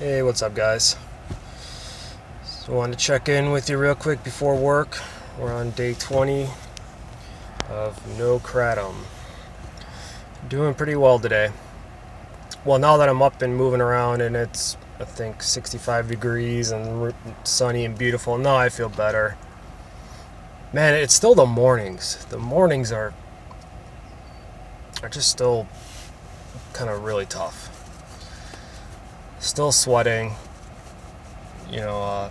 Hey, what's up, guys? So I wanted to check in with you real quick before work. We're on day 20 of no Kratom. Doing pretty well today. Well, now that I'm up and moving around and it's, I think, 65 degrees and sunny and beautiful, now I feel better. Man, it's still the mornings. The mornings are just still kind of really tough. Still sweating. You know,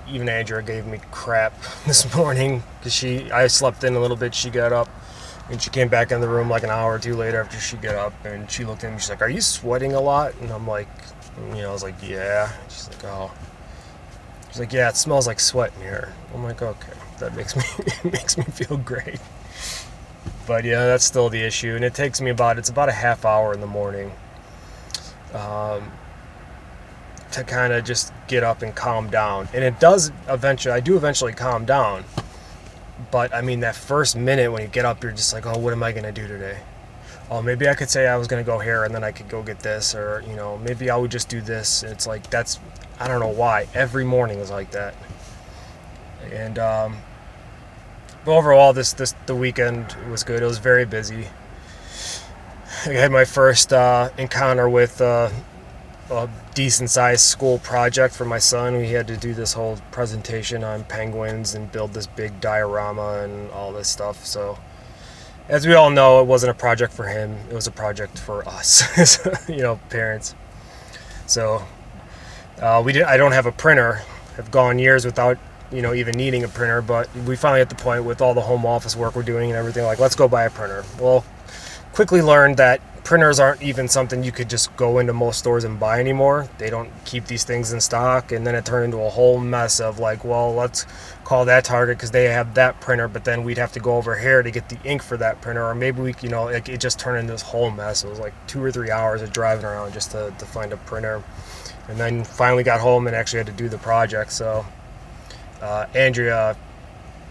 even Andrea gave me crap this morning because I slept in a little bit. She got up and she came back in the room like an hour or two later after she got up, and she looked at me. She's like, "Are you sweating a lot?" And I'm like, I was like, "Yeah." She's like, "Oh." She's like, "Yeah, it smells like sweat in here." I'm like, "Okay, that makes me it makes me feel great." But yeah, that's still the issue, and it's about a half hour in the morning. To kind of just get up and calm down. And I do eventually calm down. But I mean, that first minute when you get up, you're just like, oh, what am I going to do today? Oh, maybe I could say I was going to go here and then I could go get this, or, maybe I would just do this. And it's like, I don't know why. Every morning is like that. And, but overall, the weekend was good. It was very busy. I had my first encounter with a decent-sized school project for my son. We had to do this whole presentation on penguins and build this big diorama and all this stuff. So, as we all know, it wasn't a project for him. It was a project for us, parents. So, I don't have a printer. I've gone years without, even needing a printer. But we finally at the point with all the home office work we're doing and everything, like, let's go buy a printer. Well, quickly learned that printers aren't even something you could just go into most stores and buy anymore. They don't keep these things in stock, and then it turned into a whole mess of like, well, let's call that Target because they have that printer, but then we'd have to go over here to get the ink for that printer, or maybe it just turned into this whole mess. It was like 2 or 3 hours of driving around just to find a printer, and then finally got home and actually had to do the project. So Andrea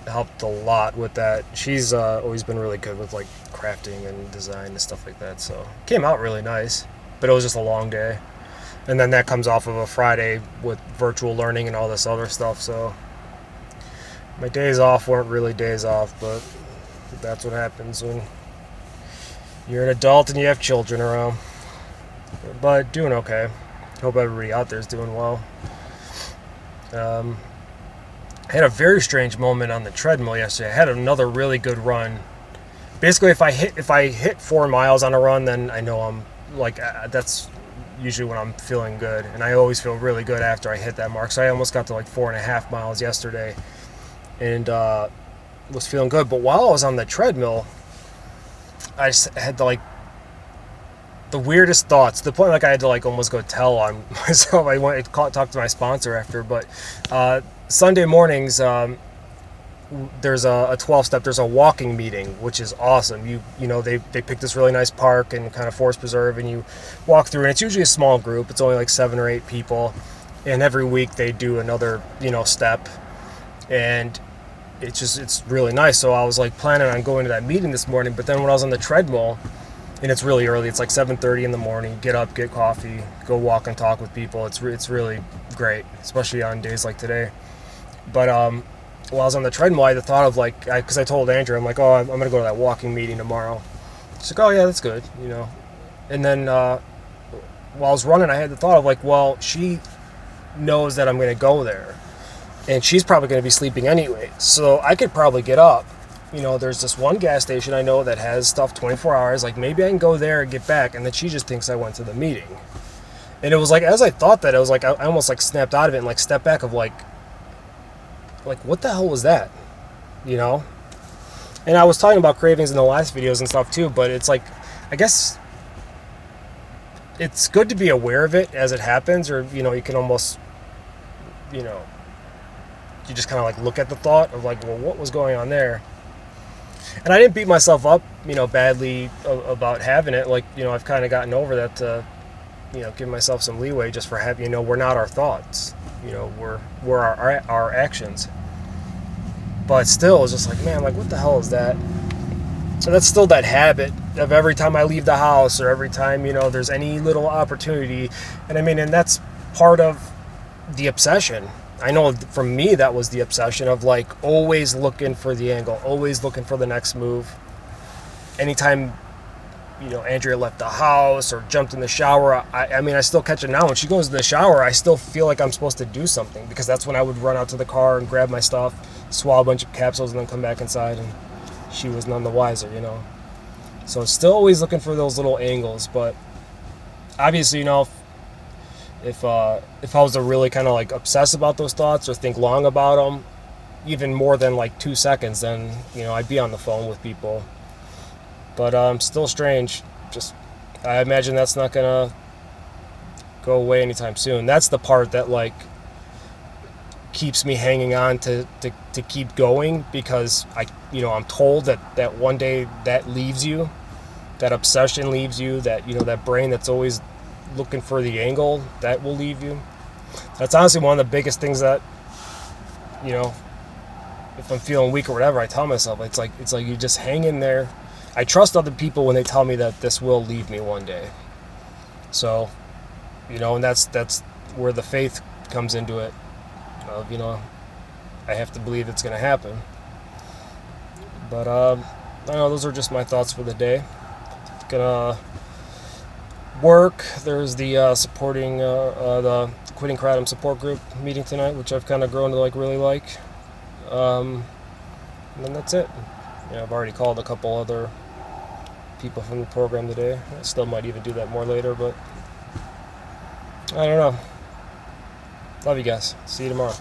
helped a lot with that. She's always been really good with like crafting and design and stuff like that, so it came out really nice, but it was just a long day, and then that comes off of a Friday with virtual learning and all this other stuff. So my days off weren't really days off, but that's what happens when you're an adult and you have children around. But doing okay. Hope everybody out there is doing well. I had a very strange moment on the treadmill yesterday. I had another really good run. Basically, if I hit 4 miles on a run, then I know I'm like, that's usually when I'm feeling good, and I always feel really good after I hit that mark. So I almost got to like 4.5 miles yesterday, and was feeling good. But while I was on the treadmill, I just had the weirdest thoughts, to the point like I had to like almost go tell on myself. I went and talked to my sponsor after, but Sunday mornings, there's a 12-step, there's a walking meeting, which is awesome. They pick this really nice park and kind of forest preserve, and you walk through, and it's usually a small group. It's only like 7 or 8 people, and every week they do another, step, and it's really nice. So I was like planning on going to that meeting this morning, but then when I was on the treadmill, and it's really early, it's like 7:30 in the morning, get up, get coffee, go walk and talk with people. It's really great, especially on days like today. But while I was on the treadmill, I had the thought of like, because I told Andrew, I'm like, oh, I'm going to go to that walking meeting tomorrow. She's like, oh yeah, that's good, And then while I was running, I had the thought of like, well, she knows that I'm going to go there, and she's probably going to be sleeping anyway, so I could probably get up. There's this one gas station I know that has stuff 24 hours. Like, maybe I can go there and get back, and then she just thinks I went to the meeting. And it was like, as I thought that, it was like I almost like snapped out of it and like stepped back of like what the hell was that? And I was talking about cravings in the last videos and stuff too, but it's like, I guess it's good to be aware of it as it happens, or you can almost you just kind of like look at the thought of like, well, what was going on there? And I didn't beat myself up badly about having it. Like, I've kind of gotten over that to give myself some leeway just for having, we're not our thoughts, we're our actions. But still, it's just like, man, like, what the hell is that? So that's still that habit of every time I leave the house or every time, there's any little opportunity. And I mean, and that's part of the obsession. I know for me that was the obsession of like always looking for the angle, always looking for the next move. Anytime, Andrea left the house or jumped in the shower, I mean, I still catch it now. When she goes to the shower, I still feel like I'm supposed to do something, because that's when I would run out to the car and grab my stuff, swallow a bunch of capsules, and then come back inside, and she was none the wiser, So still always looking for those little angles, but obviously, if I was to really kind of like obsess about those thoughts or think long about them, even more than like 2 seconds, then I'd be on the phone with people. But still strange. Just I imagine that's not gonna go away anytime soon. That's the part that like keeps me hanging on to keep going, because I'm told that one day that leaves you, that obsession leaves you, that that brain that's always looking for the angle, that will leave you. That's honestly one of the biggest things that if I'm feeling weak or whatever, I tell myself it's like you just hang in there. I trust other people when they tell me that this will leave me one day. So, and that's where the faith comes into it. Of, I have to believe it's going to happen. But I don't know. Those are just my thoughts for the day. Gonna work. There's the supporting the Quitting Kratom support group meeting tonight, which I've kind of grown to really like. And then that's it. I've already called a couple other people from the program today. I still might even do that more later, but I don't know. Love you guys. See you tomorrow.